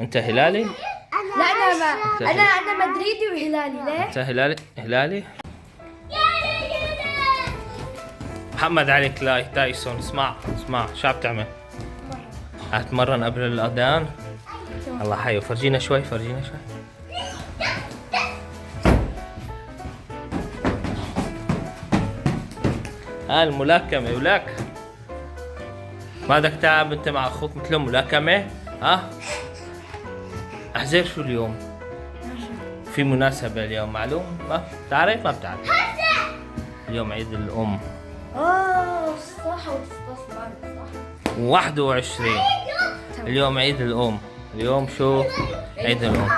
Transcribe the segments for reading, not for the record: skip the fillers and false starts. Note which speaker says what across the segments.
Speaker 1: انت هلالي؟
Speaker 2: لا انا مدريدي وهلالي. ليه؟
Speaker 1: انت هلالي؟ محمد علي تايسون، اسمع شو عم تعمل؟ هتمرن قبل الاذان؟ الله حيو، فرجينا شوي. الملاكمة ولك ما بدك تعب انت مع اخوك مثل ملاكمة؟ ها؟ احزر شو اليوم؟ في مناسبة اليوم معلوم؟ ما بتعرف؟ ما بتعرف اليوم عيد الأم.
Speaker 2: صح.
Speaker 1: 21 اليوم عيد الأم. اليوم شو؟ عيد الأم.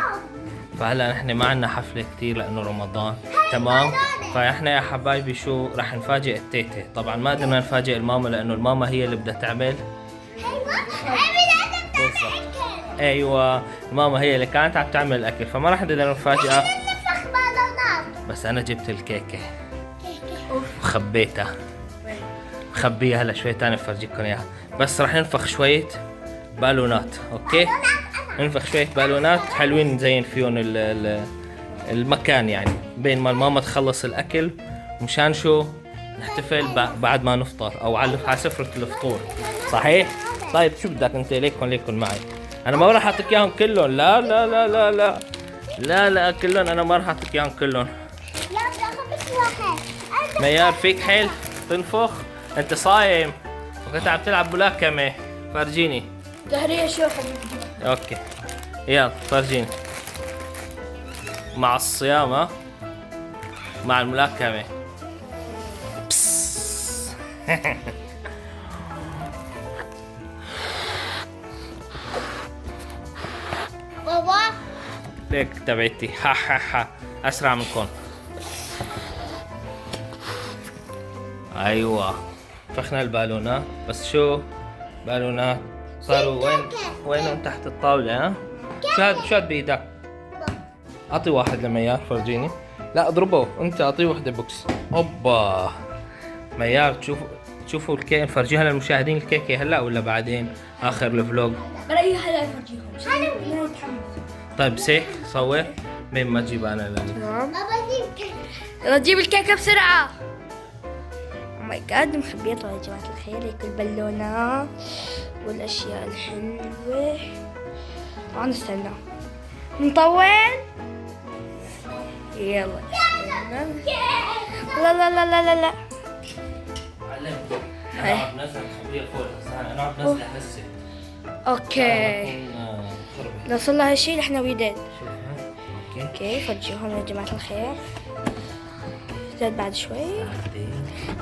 Speaker 1: فهلا نحن ما عنا حفلة كتير لأنه رمضان، تمام؟ فاحنا يا حبايبي شو رح نفاجئ التيتة. طبعا ما قدرنا نفاجئ الماما لأنه الماما هي اللي بدها تعمل. ايوه الماما هي اللي كانت عم تعمل الاكل، فما راح نقدر نفاجئها. بس انا جبت الكيكه وخبيتها، مخبيها هلا شوي تاني بفرجيكم اياها. بس راح ننفخ شويه بالونات، اوكي؟ ننفخ شويه بالونات حلوين نزين فيهم المكان يعني بين ما الماما تخلص الاكل، ومشان شو نحتفل بعد ما نفطر او على سفره الفطور، صحيح؟ طيب شو بدك انت؟ ليكن معي. انا ما راح اعطيك اياهم كلهم. لا لا لا لا لا لا لا كلهم انا ما راح اعطيك اياهم كلهم. ميار فيك حيل تنفخ؟ انت صايم وكنت عم تلعب ملاكمة. فرجيني.
Speaker 2: تهرية شو
Speaker 1: اوكي يلا فرجيني. مع الصيام ها؟ مع الملاكمة.
Speaker 2: بابا
Speaker 1: ليك تبعتي ها اسرع منكم. ايوه فخنا البالونات. بس شو بالونات صاروا وينهم؟ تحت الطاولة. ها؟ شو هاد بايدك؟ اعطي واحد لميار فرجيني. لا اضربه انت، اعطيه وحده بوكس. اوبا ميار تشوفوا الكيكه. نفرجيها للمشاهدين الكيكه هلا ولا بعدين اخر الفلوج؟
Speaker 2: برأيي هلا افرجيهم.
Speaker 1: طيب بس هيك صور مين ما تجيب انا
Speaker 2: تمام. يلا جيب الكيكه بسرعه. او ماي جاد مخبيتها يا جماعه الخير. هيك البالونات والاشياء الحلوه. طبعا نستنى نطول. يلا لا لا لا لا لا لا.
Speaker 1: انا عم نزل خبيه فوق. انا عم نزل هسه.
Speaker 2: اوكي لو صار لها شيء نحن ويدين. اوكي فرجيهم يا جماعة الخير. زاد بعد شوي.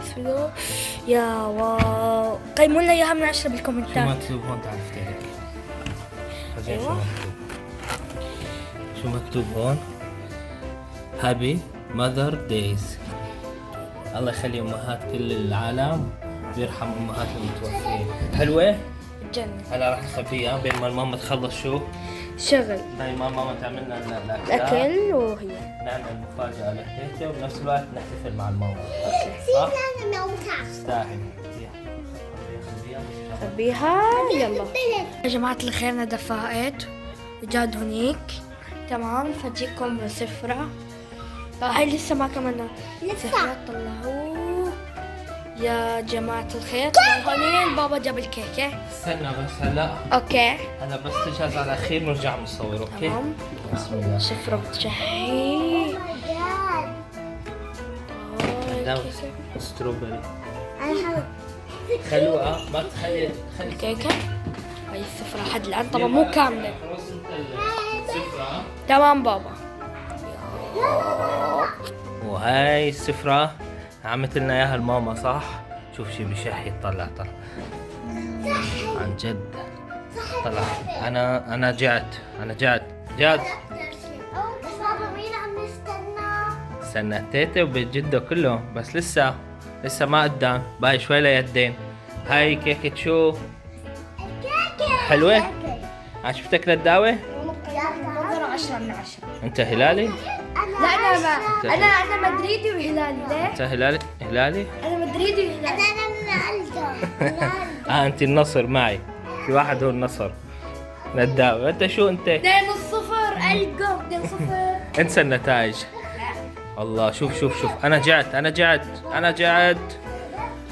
Speaker 2: بسم الله. يا واو قيموا لنا اياها من 10 بالكومنتات.
Speaker 1: شو مكتوب هون؟ تعال افتح.
Speaker 2: ايوه
Speaker 1: شو مكتوب هون؟ هابي ماذر دايز. الله يخلي امهات كل العالم ويرحم امهات المتوفين. حلوه؟
Speaker 2: الجنة.
Speaker 1: هلا راح نخبيها بين ما الماما تخلص شو؟
Speaker 2: شغل.
Speaker 1: هاي ماما تعمل لنا
Speaker 2: الاكل وهي
Speaker 1: نعمل مفاجأة لتيتا وبنفس الوقت نحتفل مع الماما. تستاهل.
Speaker 2: خبيها. يلا يا جماعة الخير انا دفقت وجاد هونيك. تمام نفرجيكم سفرة. لا هاي لسه ما كملنا. سفرة طلعوه يا جماعة الخير. هونين بابا جاب الكيكة.
Speaker 1: استنى بس هلا.
Speaker 2: اوكي
Speaker 1: هلا بس تجهز على الاخير نرجع نصور. اوكي
Speaker 2: تمام.
Speaker 1: بسم الله.
Speaker 2: سفرة بتشهي.
Speaker 1: ستروبري خلوها ما تخلي
Speaker 2: الكيكة. هاي السفرة لحد الآن طبعا مو كاملة.
Speaker 1: السفرة.
Speaker 2: تمام بابا.
Speaker 1: وهاي السفرة عملت لنا اياها الماما صح؟ شوف شي بشهي. طلع عن جد طلع. انا جعت جاد. استنى تيتا وبيت جده كله بس لسه ما قدام. باقي شوي ليدين. هاي كيكة شو؟ حلوة؟ عجبتك للدعوة؟
Speaker 2: 10 من 10.
Speaker 1: انت هلالي؟
Speaker 2: لا انا مدريدي وهلالي. ليه؟
Speaker 1: انت هلالي؟
Speaker 2: انا مدريدي وهلالي.
Speaker 1: انت النصر معي. في واحد هو النصر. نداوي انت شو انت؟
Speaker 2: 2-0 القو 2-0.
Speaker 1: انسى النتائج. الله شوف انا جعت.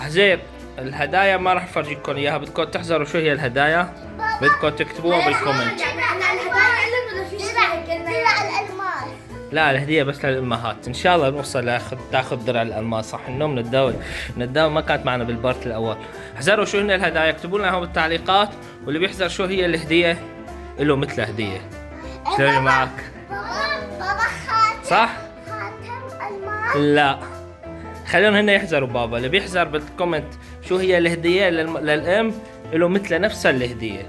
Speaker 1: حزير الهدايا ما راح افرجيكم اياها، بدكم تحذروا شو هي الهدايا، بدكم تكتبوها بالكومنت. لا الهدية بس للأمهات، إن شاء الله نوصل تاخذ درع الألماس. صح النوم نداوي ما كانت معنا بالبارت الأول. احذروا شو هن الهدايا، اكتبوا لنا بالتعليقات، واللي بيحذر شو هي الهدية له مثل هدية. شلون معك؟
Speaker 3: بابا خاتم.
Speaker 1: صح؟
Speaker 3: خاتم الماس.
Speaker 1: لا خليهم هن يحذروا بابا، اللي بيحذر بالكومنت شو هي الهدية للأم له مثل نفس الهدية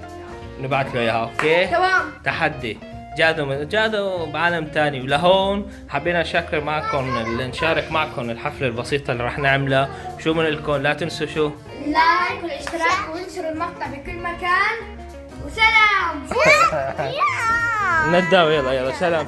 Speaker 1: نبعث له إياها. أوكي؟
Speaker 2: تمام.
Speaker 1: تحدي جادوا بعالم تاني. ولهون حبينا نشارك معكم الحفلة البسيطة اللي راح نعملها. شو من لكم لا تنسوا شو
Speaker 2: لايك والاشتراك وانشروا المقطع بكل مكان، وسلام.
Speaker 1: نداوي. يلا سلام.